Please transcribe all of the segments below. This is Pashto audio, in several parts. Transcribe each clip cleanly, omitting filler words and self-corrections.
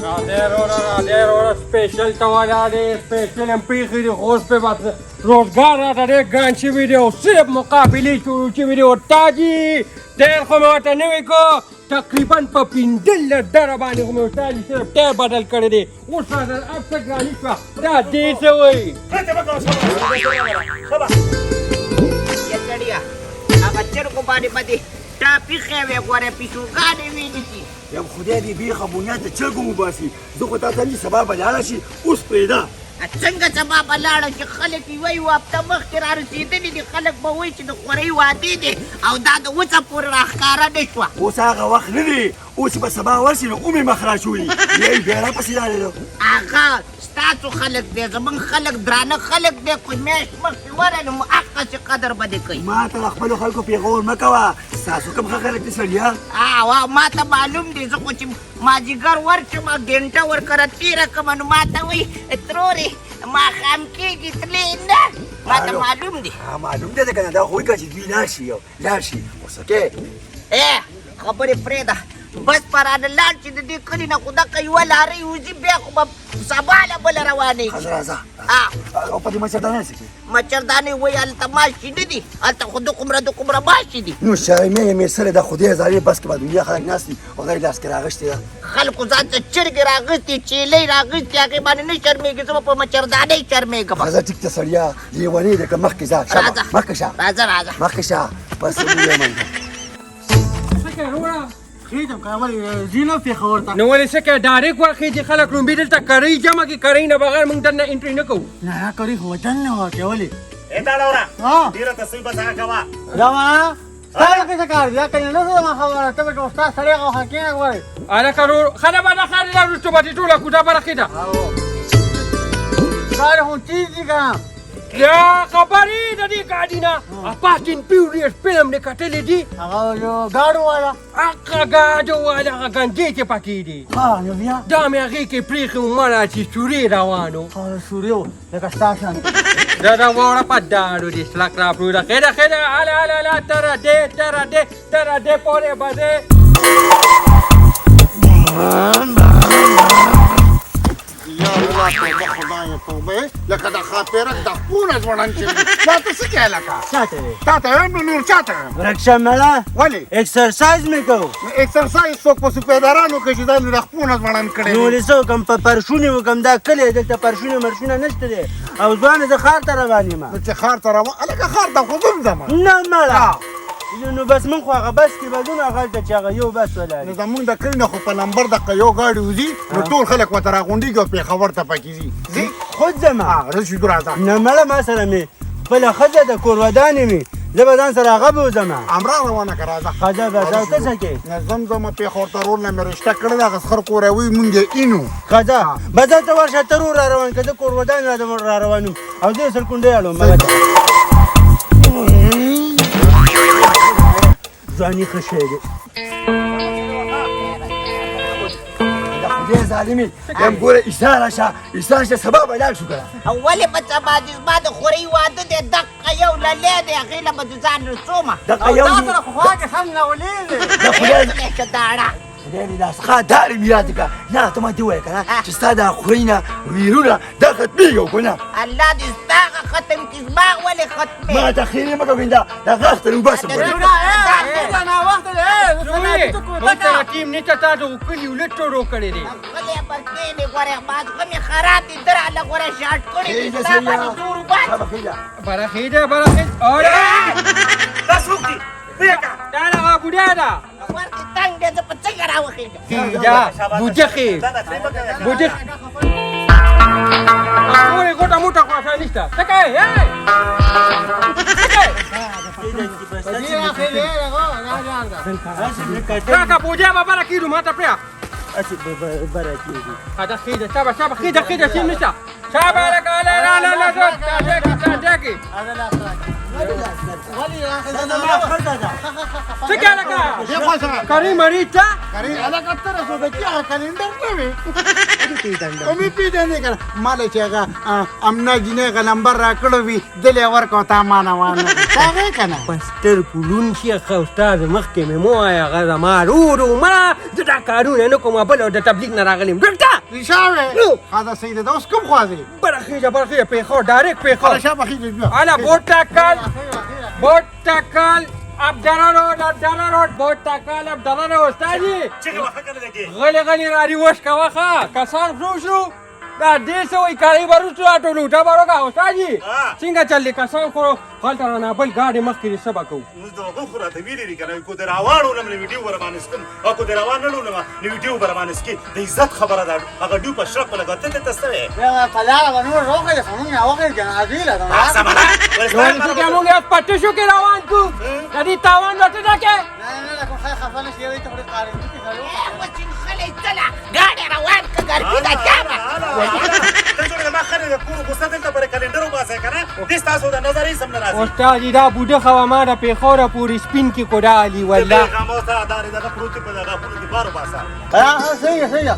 راځه سپیشل ته ولاړې سپیشل هم پرېښي دي خو اوس پې به روزګار راته ډېر ګران شوي دی او صرف مقابلې شروع شوي دي ورته دي ټایر خو مې ورته نوی کړو تقریبا په 15 ډره باندې خو مې ورته دي صرف ټایر بدل کړی دی اوس راته هر څه ګراني شوه دا دې څه وایي هغه چرګو باندې به دې ټاپي ښې وې ګوره پیشوګانې وینې دي یم خدای دې بیخه بنیاد د چرګو وباسي زه خو تا ته نه سبا به لاړه شي اوس پرېږده څنګه سبا به لاړه چې خلک یې وایي هفته مخکې را رسېدلي دي خلک به وایي چې د خورۍ واده دی او دا د اوسه پورې راښکاره نه شوه اوس هغه وخت نه دی اوس چې به سبا ورشي نو اومې مخ را شولي بیا یې بیا راپسې راغلو هغه ستاسو خلک دی زمونږ خلک درانه خلک دی خو میاشت مخکې ورغلې نو هغسې قدر به دې کوي ما ته د خپلو خلکو پیغور مه کوه ستاسو کوم ښه خلک دي سړیا ما ته معلوم دی زه خو چې مازدیګر ورشم ګنټه ورکره تېره کړمه نو ما ته وایي ترورې ماښام کېږي تلې نه ما ته معلوم دی معلوم دی که نه دا خو وایي که چې دوی لاړ شي لاړ شي اوس اوکې خبرې پرېږده بس په رانه لاړ چې د دې کلي نه خو دقه یوه لارۍ وځي بیا خو به سبا له بله روانېږي ښځه راځه او په دې مچردانه څه کې مچردانې وایي هلته ماشي نه دي هلته خو دومره ماشي دي نو شرمې یې مې سره د خدای زارې بس کې به دنیا خلک ناست دي او غیر لاس کې راغښتې ده خلکو ځان ته چرګې راغښتې چیلۍ راغښتې هغې باندې نه شرمېږي زه به په مچردانۍ شرمېږم ښځه ټیک ته سړیا لیونۍ دی که مخکې ځه مخکې شه راځه مخکې شه بس ویې خېږم که ولې ځي نه پېښور ته نو ولې څه کوې ډایرکټ ورخېږي خلک لومبي دلته کرۍ جمع کړي کرۍ نه بغیر موږ دننه انټري نه کوو نه کري خو وطن نه واقع ولې ډېره تصویب به څنګه کوه زما ستا کې څه کار دی دا کنې نه زما خبره ته به استاد سړی هغه حقیقت غواړې هلکه ښه به نه ښه ده وروسته به دې ټوله کوټه به راخېده کار خو چیز دي که نه یا خبرې د دې ګاډي نه فاسټ اینډ فیوریس فلم دې کتلی دي هغه یو ګاډو والا هغه ګاډو والا هغه ګنجې چې پکې دي نو بیا دا مې هغې کې پرېښې وو مړه چې سورې روان وو سوري و لکه ستا شان دا واوړه په داړو دې سلک را پرېږده ښه ده هله تر دې پورې به دې یا الله توبه خدایه توبه لکه د خاطرک د خونه ځوړن چې دا ته څه کوې لکه تا ته وایم نو نور چا ته وایم رکشه مړه ولې اکسرسایز مې کوو اکسرسایز څوک په سپېدارانو کوي چې دا مې د خپونه ځوړن کړی نو ولې څه وکړم په پرشونې وکړم دا کلی دلته پرشونه مرشونه نشته دی او ځوانه زه ښار ته روان یم نو چې ښار ته روان هلکه ښار ته خو زه ځم نه مړه نو بس موږ خو هغه بس کې به ځو نو هغلته چې هغه یو بس ولاړ نو زمونږ د کلي نه خو په نمبر دقه یو ګاډي وځي نو ټول خلک ورته راغونډېږي او پېښور ته پکې ځي خود ځمه رسېدو راځه نه مړه ما سره مې خپله ښځه د کور ودانې مې زه به ځان سره هغه به وځمه امرا روانه که راځه ښځه به ځه ته څه کوې نه ځم زما پېښور ته رور نه مې رشته کړې ده هغه سخر کوروي مونږ یې اینو ښځه به ځه ته ورشه ته رور را روان که زه کور ودانې را روان یم او زه یې سرکونډۍ اړوم ځواني ښه شی دی د خدای ظالمې یم ګوره ایساره شه سبا به لاړ شو که ولې به سبا دې زما د خورۍ واده دی دقه یو للی دی هغې له به د ځان رسومه دقه یو تا سره خو خواږه سم ناولې دی د خدای شه داړه خدای دې دا څخه دارې مې یاد کړه نه ته ماته ووایه که نه چې ستا دا خورۍ نه ویرونه دا ختمېږي او که نه الله دې ستا هغه ختم کړي زما ولې ختمې ما ته خیرې مه کوې دا غاښ ته وباسم موږ سره ټیم نشته تا د کلي ولټ ټوړو کړی دی غلی پکې دی ګورې مازغه مې خراب دي در هله ګوره شاټ کړی دي ستا باندې زور وباسي برخېده دا څوک دي پرېږده دا هغه بوډا ده ورکې تنګ دی زه په څنګه راوخېږم بوجخې ټولې ګوټه موټه خو اسانه نشته څه کوې راکه بوجا به بره کېږو ما ته پرېږه دا خېده شابه خېده سیم نشته شابه هلکه ډاکې څه کوې هلکه کرۍ مرۍ ته هلکه ته رسېږي هغه کلنډر نه وي ومې پېژنې که نه ما له چې هغه امنا جینۍ هغه نمبر را کړی وي دلې ورکړه تا ما نه وانه هغې که نه پستر کلون شي ښه استاد مخکې مې مو وایه هغه زما ورو مړه زه دا کارونه نه کوم بل د تبلیغ نه راغلی یم ډاکټر ریشاوه خدا سیده دا اوس کوم خوا دی برخیجه پیخور ډایرکټ پیخور خلا شابه خیجه بیا انا بوت تکل عبدالله روড بوت تکل عبدالله روড استادی غلی راری وش کواخه کسان شو دا دې سوې کاری ورسو ټولو ټا بارو استادی څنګه چلې کسان خو خلک نه بل گاډي مخکې سبا کو اوس دغه خو راته ویلې کنه کو دراوانو لمن ویډیو ورمانس کوم او کو دراوان نه لونه ویډیو ورمانس کی د عزت خبره ده هغه ډیو په شرق لګته ته تاسو بیا پلاړه ونه روغه خنو یا وګه کنه عادیله دا سمالا ورسره کې موږ پټو شو کې روان کو کدي تاوان وته دا کې نه کوم خای خفل شي وي ته پر قاری وچین خلی تلا ګاډي روان کګر پیدا جامه ته جوړه ما خره کو غوسه ته پر کلندر وباسه کنه دې تاسو د نظرې سم نه راځي استادی دا بوډه خوا ما د پیخوره پوری سپین کې کوډا علی والله غمو ته دار دغه پروت په دغه پروت بارو باسه صحیح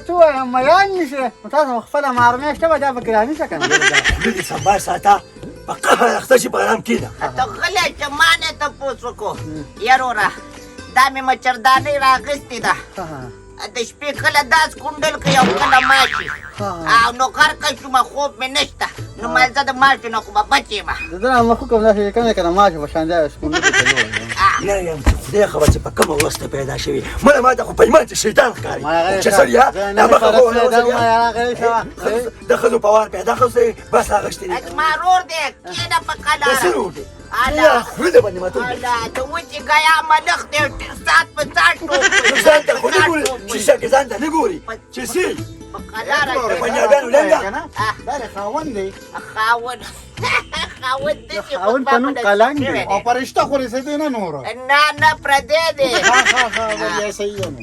تو ملان نشه تاسو خپل مارمه شته به دا بګرانی څه کنه دې سبا ساته په قهر اختشي په آرام کېده ته غلی چې مانه ته پوسو کو یارورا دا مې مچردانې راغستې ده د شپې کله داس کونډل کوي او کله ماشي او نو کار کوي شومه خوب مې نشته نو مال زه د ماشي نه خو به بچې ما دا ما خو کوم نه کنه ماشه په شان دی سکون نه یم خدای خبر چې په کومه وسته پیدا شوي مله ما ته خو په ایمان چې شیطان ښکاري چې سړیا دا د ښځو په وار پیدا خوسې بس اغشتې ما رور دی کېنه په کلاره یا خوله د باندې ماتو الله ته وچې ګیا ملخ دی سات په سات ځان ته خو نه ګوري چې ځان ته نه ګوري چې سي په کلاره پنجابیانو لنګه دا خاوند دی خاوند خاوند په نوم کلنګ دی او پرشته خو رسېدې نه نور نه پردې دی ها صحیح نو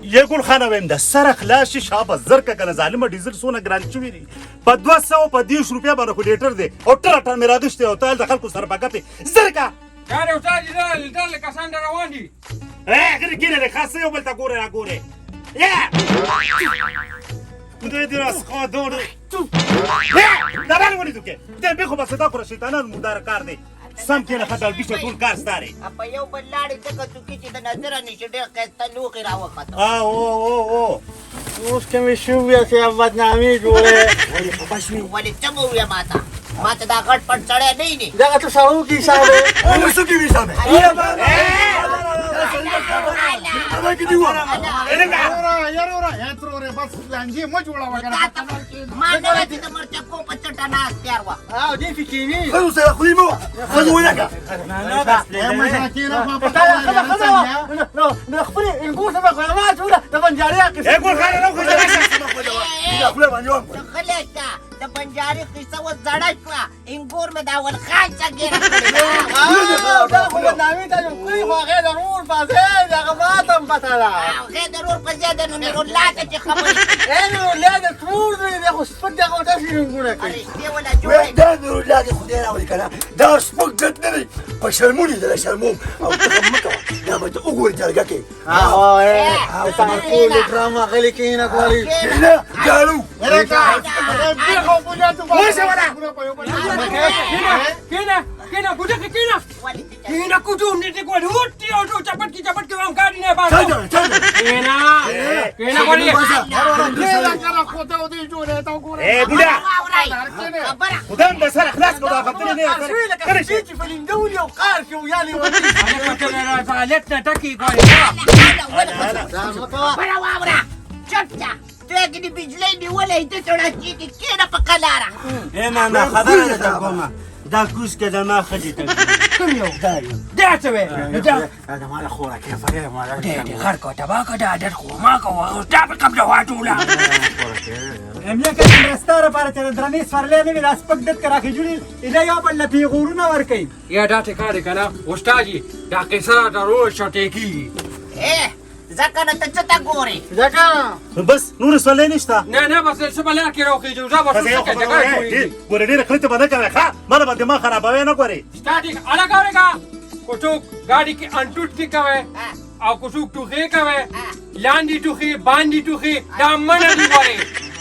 یې ګل خانه ویم د سره خلاص شابه زرکه کنه ظالمه ډیزل سونه ګران چوي دي په 250 روپیا باندې خو لیټر دی او ټر مې راغشته او تل د خلکو سره پکته زرکه کار استادی دل کسان روان دي غیر کېنه خاصه یو بل تا ګوره یا خدای دې راس خو دور دا باندې ونی دوکه ته به خو بس دا خو شیطانان مردار کار دی سم کې نه خدای بيشه ټول کار ستاره په یو بل لاړې څنګه تو کې چې د نظر نشي ډېر کسته لوخي راوخته او اوس کوم شو بیا چې بدنامي جوړه ولې څه مو ویا ماته دا غټ پټ چړې نه ني دا ته ساو کی حساب او څه کې حساب هغه کې دیو یارورا هترورې بس لانجه مو جوړه وکړه ما نه دې د مرچ کو په چټا نه تیار وا او دې فکرې خو سره خو مو خو ولګه ما کېره په پټه نو خپل انګور سره غواړم ټول د بنجاري اې ګل خانه نو خو دا خپل باندې خلک د بنجاري قصه و زړه شو انګور مې دا ول خاصه ګره دا خو نامي ته کوي خو غیر ضرور پازه دا غماتم پتاله غیر ضرور پځه د نو لاته چې خبرې نو لاده ټول دې خو سپد دا غوته شي انګور کوي ارشته ولا جوړه دا نور ولاد خدای راوړي کنه دا سپک دت نه په شرمونی د شرموم او ته مکه دا به وګورې جرګه کې او تمکول ډراما غلي کینه کوي نه جالو کینا بوډه کینا کوټو نیټه کوډ هوټي او چپټ کی هم گاډي نه باسه کینا کولی اے بوډا خدام د سره خلاص کو دا خطر نه کړی چې فلندول یو قار کې ویالي ونی انا پته نه راځه نه ټکی کوي بڑا واورا چټا دغه دی بجلی دی ولې ته څړا چې کېنه په کلاره نه خبره ده کومه دا کوس کې د ما خدي ته کوم یو دا څه وې دا مال خورا کې فرې مال دې غر کو تبا کو دا در خو ما کو دا په کوم ځای ټولا امیا کې رستاره لپاره چې درنې سورلې نه ویل سپک دت کرا کې جوړي اله یو بل په غورونه ور کوي یا دا ټکا دې کنه استادی دا قصه دا روز شټه کی ځکه نه ته څه تا ګورې ځکه بس نور سوالې نشته نه بس څه بل کې راوخی جو دا بس څه کوي ګورې ډېر خلک باندې کوي ښا مله باندې ما خرابوي نه ګورې استادی الا کاوېګا کوټو गाड़ी کې انټوټ کې کوي او کوټو ټوخه کوي لاندې ټوخه باندې ټوخه دا منه دی وره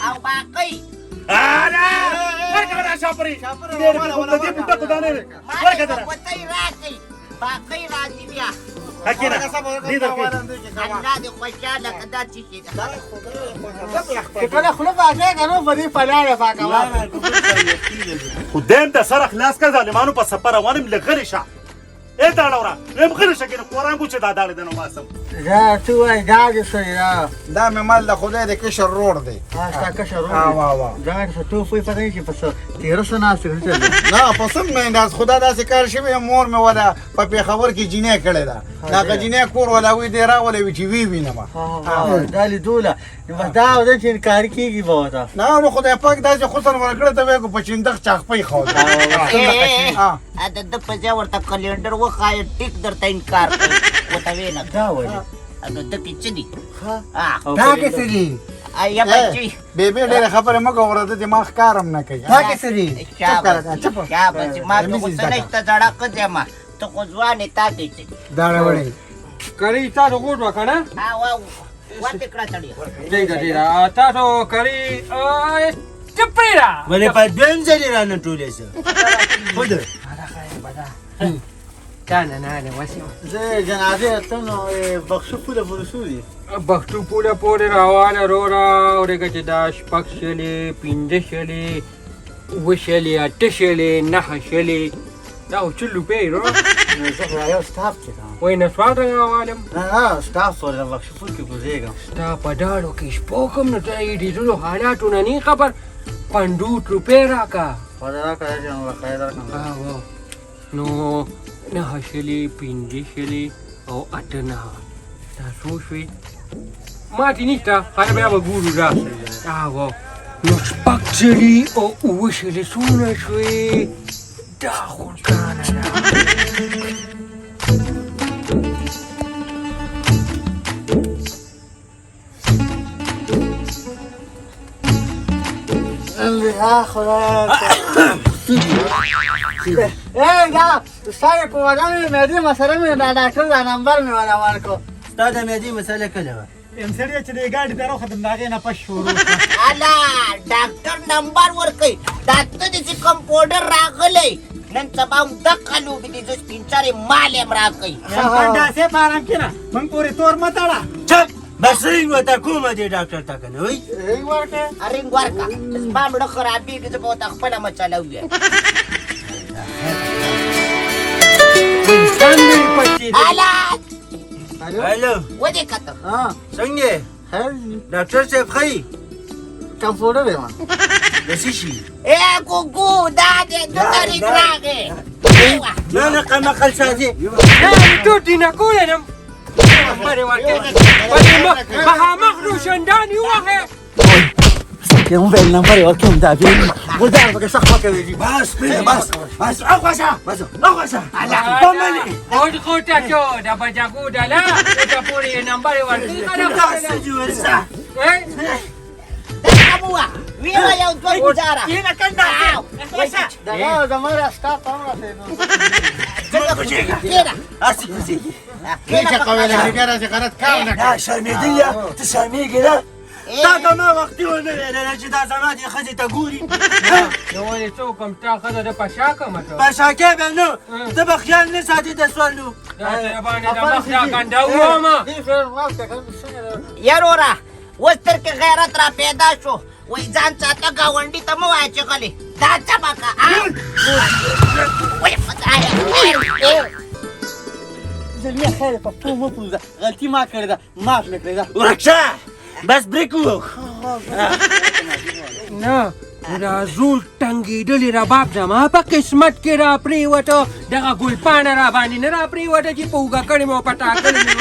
او باقي ورکه شاپري ډېر په دې په پټه نه ورکه باقي راځي بیا حکینا دې درکې الله دې خوشاله که دا څه شي ده. چې کله خوله پاکه که نو په دې پلاړه پاکوه. خو دیم د سره خلاص که ظالمانو په سفر روانم لږ غلی شه ای داړه وره یم غلی شه کنه قرآن کو چې دا داړې ده نو باسم دا څه وایي دا دې څه دا دا مې مال د خدای د کشر روړ دی. ستا کشر وا دا څه توفې پته نه چې په څه تېره څه ناست دی نه پسند مې انداز خدا داسې کار شوی مور مې ولا په پېښور کې جینۍ کړې ده. دا جینۍ کور ولا وی دی راولې وی چې وی وینم. دا لیدوله بس دا ده چې انکار کېږي به ورته نه نو خدای پاک داسې حسن ورکړی ته وایي په چندخ چاخپۍ خو د ده په ځای ورته کلنډر وښایه ټیک درته انکار کوي ورته ویې نه دا ولې د ده کې څه دي دا کې څه دي یا بچي بیبي ډېرې خبرې مه کوه ورته دماغ کار هم نه کوي. دا کې څه دي شابه ما کې غوسه نشته زړه ښځه ما ته خو ځوانې تا کې څه دي داړه وړې کری تاسو ګوټ وکنه وته کړه سړی ډېر تاسو کری چپریرا ولې په دویم ځلې رانه ټولې څه خود کانه نه وسی زه جنازې ته نو بخشو پوله پورې دي بختو پوله پورې روانه رورا اورېږه چې دا شپږ شلې پنځه شلې اووه شلې اته شلې نهه شلې دا خو څه روپۍ رو زه یو سټاف چې کوم وایي نسوار رنګ عوالم نه سټاف سره بخشو پول کې ګوزېږم ستا په ډاډو کې شپوکم نو ته یې ډېرو حالاتو نه نی خبر 50 روپۍ راکا خدای راکړه چې نو خیر درکړم نو نهه شلې پنځه شلې او اته نهه دا څو شوې ماتې نشته هله بیا به ګورو را نو شپږ شلې او اووه شلې څونه شوې دا خو ګرانه ده دا ستا په ودانې معدې مسله مې د ډاکټر دا نمبر مې ولا ورکړو ستا د معدې مسله کله وه سړی چې د ګاډي ته راوختم د هغې نه پس شروع الا ډاکټر نمبر ورکوي دا ته دې چې کمپاوډر راغلی نن سبا هم دقه لوبې دي زه سپین سرې مال هم راکوي داسې په آرام کښېنه موږ پورې تور مه تړه چپ بس رینګ ورته کومه دې ډاکټر ته که نه وایي رینګ ورکړه رینګ ورکړه زما مړه خرابېږي زه به ورته خپله مچله ووایم الا هلو ودې کته څنګه ډاکټر صاحب ښایي کمپاوډر یم د څه شي ای ګوګو دا دې دومره رینګ راغی نه نه قمقل سازي ټوټې نه کولنم نمبرې ورکړې مخامخ روشندانې ووهې که مو ویل نمبر یې ورکوم دا بیا ګلدار پکې سخت مه کوې بس پرېږده بس اوغوشه اوغوشه اوټ خوټه چو د بجاګو ډله ته پورې یې نمبر یې ورکړې Kamuah, wira yang tuan bicara. Kena kena. دا زما را ستا پام راسېدو Kena. هسې کوزېږي چې کوله چې ګره چې غلط کار نه نه شرمېدل یا ته شرمېږې نه تا ته ما وختي ونه ویلله چې دا زما دې ښځې ته ګوري نو ولې څه وکړم ستا ښځه د په شا کړمه ته په شاکې به نه ته به خیال نه ساتې د سوالو دا ترې باندې د مخ دا ګنډه وومه یارورا اوس تر کې غیرت را پیدا شو وای ځان چاته ګاونډي ته مه وایه چې غلې دا چمکه وای خدایه زلمیا خیر په پو مه پوزه غلطي ما کړې ده معاف مې کړې ده ورکشه بس بریک ووخ نه دا زول ټنګېدلې رباب زما په قسمت کې را پرېوته دغه ګلپاڼه را باندې نه را پرېوته چې په اوږه کړې مې او په ټاکلې مې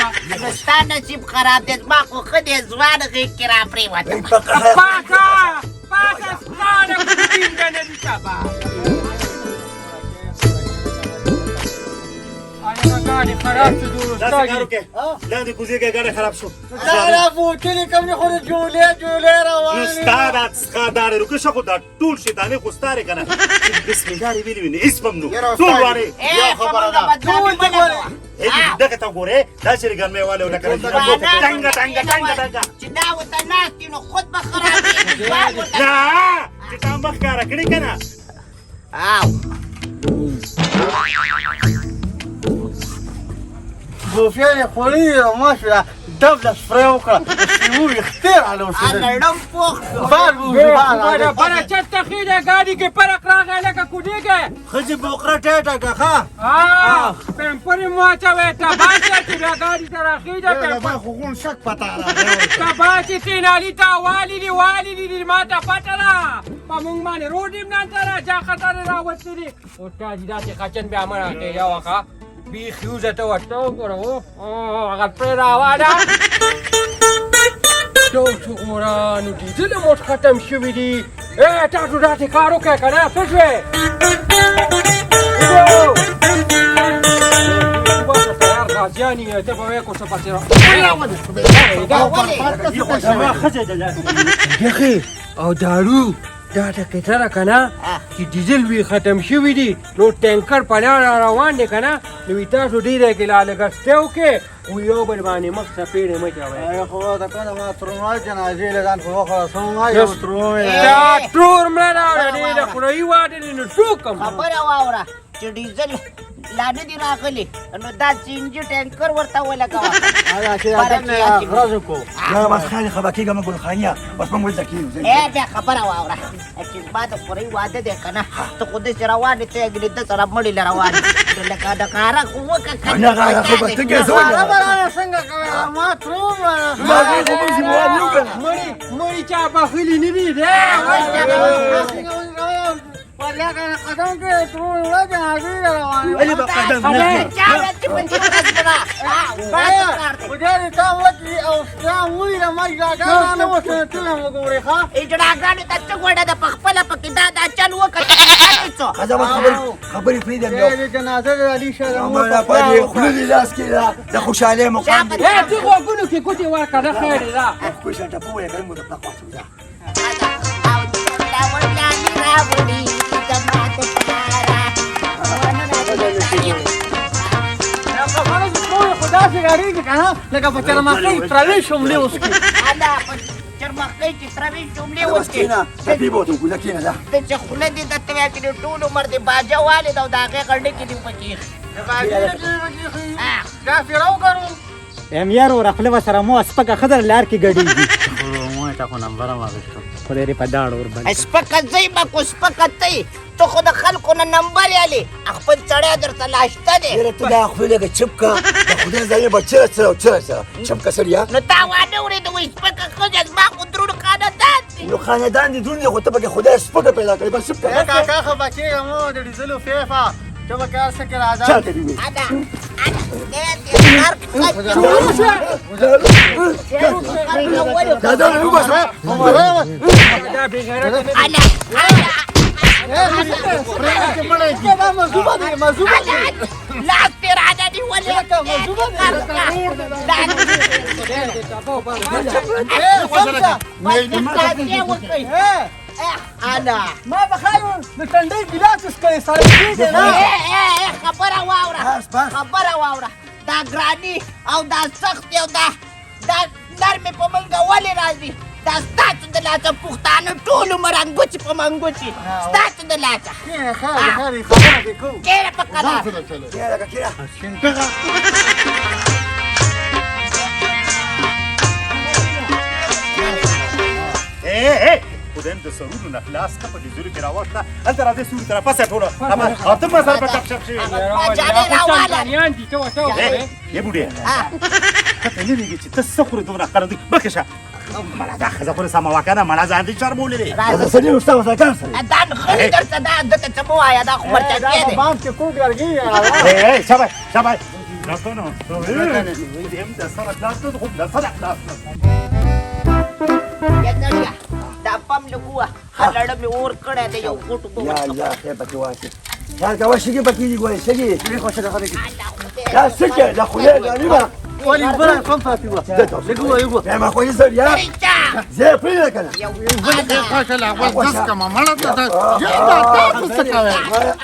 وه ستا نصیب خراب دی زما خو ښه دی ځوان غېږ کې را پرېوته پاکه ستا د ټینګه نه دي سبا ګاډي خراب شو جوړ داسې کار وکړې لاندې کوزېږه ګاډی خراب شو دا را بوټلې کوم نه خو د جولې روانې نو ستا دا څښه داړې روکشه خو دا ټول شیطانې خو ستا دی که نه چې بسم الله دې ویلي وي نو هېڅ به هم نو ټول وانې خبره ده دغه ته ګورې دا چې ګرمۍ والی لکه ټنګه ټنګه ټنګه ټنګه چې دا ورته ناست وي نو خود به خرابېږي نه چې تا مخ ښکاره کړي که نه بوفیان خوری او ماشوره دبل سپری وکړه سیمو اختیر علو ا شده نړم پوخ شو بار بوفی بار بڑا چت خیده گاڑی کے پرک راغی لکه کوډی گئے خځې بوقره ټیټه که ښه پمپری مواچوي تباچه چې بیا گاڑی ته راخیده ما خو غون شک پتا راغلی تباچه تینالی تا والی دی ما ته پته ده په مونږ باندې روډ امنان ته را جا خطر راوستي دي او تاجي داسې خچن بیا مړه کې یا وخه بیخ یوزه ته ورته وګوره هغه پرې راواده یو څو ګوره نو ډیزل موټ ختم شوي دي تاسو داسې کار وکړئ که نه څه شوې غازیانی ته به وایې کوڅه پسې یخې او دارو دا ټکې سره که نه چې ډیزل وي ختم شوي دي نو ټینکر په لاره روان دی که نه نو وي تاسو ډېره کې لالګستې وکړې او یو بل باندې مخ څپېړې مه کوئ خو د کنه ما ترونوال جنازې له ځان په وخت سمه یو ترونوال دا ټور مړه راوړه ډېره خدایي واده دی نو څه کوم خبره واوره چې ډیزل لا نه دي راغلي نو دا سینجي ټینکر ورته ولګوه هغه چې اته غرض کو لا بس خالي خباكيقة ما اقول خانية بس ما نقول ذكي بیا خبره واوره چې ما د خوري واده دی که نه ته خو داسې روان دي ته یې د سره مړي له روان دي لکه د کاره خو وکړه انا غاية خبا تلقى زوجة څنګه کوي ما ترونوال ما غاية خبا زوجة يوكنا مړي چا بخلي نه دي دی وریا کنه قدم کې ترونوال جنازې روانه اللي بقى قدم وجاري تا وکی او سلام وی له ما ځاګه نه وسه تلم وګورې ښا اجړاګانې ته څه غوډه د پخپله پکې دا چل وکړه هذا ما خبري فريدة اليوم دې جنازه د علي شه ما لا فادي خلودي لاس كذا دخوش عليه مقام ته غوږونو کې ګوتې ورکړه نه خیر دی دا كويس انت فوق يا كلمة تطلق خدا سے گاڑی کې کنه لکه په چرماخي ترلې شوملې اوس کې چرمخۍ چې تروي جملې وکړي هنا تبي بوتو يقول لك هنا ده ته چې خوله دې درته وایي چې د ټول عمر دې باجه والد او د هغې غڼې کې دې پکې دا فیرو کړو ام یار ور خپل سره مو سپکه خضر لار کې ګډي مو ته خو نمبر ما غوښتو خو دې په داړ ور باندې سپکه ځای به کو سپکه تی ته خو د خلکو نه نمبر یالې خپل سړی درته لاشته دی يا ريت لا اخوي لك شبكه خذها زي ما تشرى شبكه سريعه نو تا واده ورېده وایي سپکه ښځه زما خو درون خاندان دی لو خاندان دي دنيا خطبك خذها شبكه بلا بس شبكه کاکا خو بچي مو د ډیزلو فیفا چې وکړ سکه راځه شاته دي ادا لا ده هو بس دا بغیرت لاس تیر عددي ولا انا ما بخايو نتندې ګلاس اسکې سره دې نه خبره واوره خبره واوره دا ګرانی او دا سخت او دا نرمې په منګه ولې راځي دا ستاسو د لاسه پښتانه ټول عمر انګوچې په منګوچې ستاسو د لاسه خبره دې کو کېره په قلار يا لك كده خدایم د سرونو نه خلاص که په ډیزلو کې راوښته هلته راځئ سوري طرف پسې ټوله او ته ما سره په ټپ شپ شوي یې بوډۍ ته نه لرېږي چې ته څه خورې دومره ښکاره دوی مخکې شه مړه دا ښځه خو دې سمه وه که نه مړه ځان دې شرمولې دی هذا سريع استاذ كان سريع دا نښلي درته دا دته څه مه وایه دا خو مرتبې دی بام کې کوګ لرګي شاباش شاباش نو هم د سره خلاص نه خو د سره خلاص یا سړیه دا پم لګوه هلړه مې اور کړی دی یو ګوټ يا خيبك واسي يا كواشي بكي يقول شقي لا سكه لا خويا غريبه ولي برا كم فاتوا لګو یو يا ما خويا زر يا زي فينك انا خوښه لا ول دس کما مړه ته تاسو څه کوي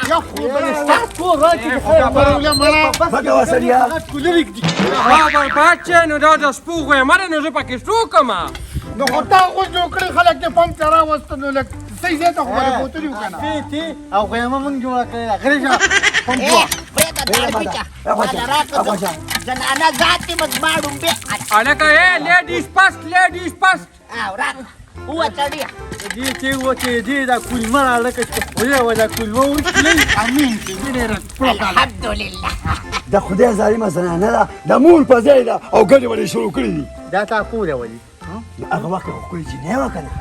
یو خو تاسو راځي خبره مړه بقى واسريا کولریک دي بابا بچه نو دا د سپوږ مړه نو زه پکې څه کومه نو خو تا خو جوړ کړی خلک دې پم ته راوستل نو لږ صحیح ځای ته خو ولې بوتلي وکنه تی او خو ما مونږ جوړ کړی غریزه پرېږده دا بچه ماله راکړه زنانه ذاتي مزماړو به هلکه ای لیډیز فسټ لیډیز فسټ او را وچړیا دې چې و چې دې دا کلمه راړکه چې خو یې دا کلمه وکړي امین چې ډېر الحمدلله د خدای ظالمه زنانه ده د مور په ځای ده او ګډې وړې شروع کړي دي دا تا کور ولي هغه وخت خو ښکلې جینۍ وه که نه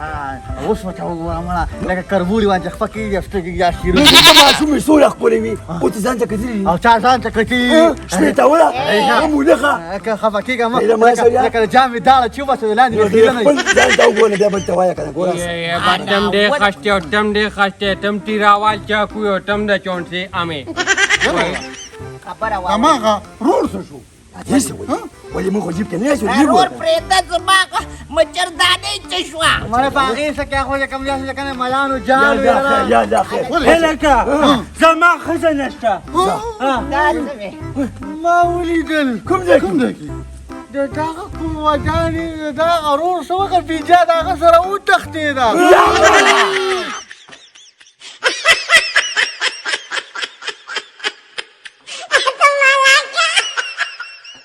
اوس ورته وګوره مړه لکه کربوړي باندې خپه کېږي سترګې یا شیرو نو دلته ماشومې څومره ښکلې وي اوس یې ځان ته کتلي دي او چا ځان ته کټي شپېتوله مولخه که خفه کېږه ای د ما سړی. لکه د جامې داړه چې وباسه د لاندې نو د دې خیره نه خپل ځان ته وګوره بیا بل ته وایه که نه ګوره تم دې خسته او تم دې خسته تم تیراوال چاکو او تم د چونسې امې خبره وا هماغه رور څه شو دې څه وایي ولې موږ خو جیب کې نه یو رور پرېږده زما مچردانې څه شوه مړه په هغې څه کې خو کم داسې لکه نه ملانو جال یا خیر یا دا خیر هلکه زما ښځه نشته دا څه وې ما ولیدل کوم ځای کې د دغه کوم ودانې د دغه رور څه وکړ بیجا د هغه سره وتښتېده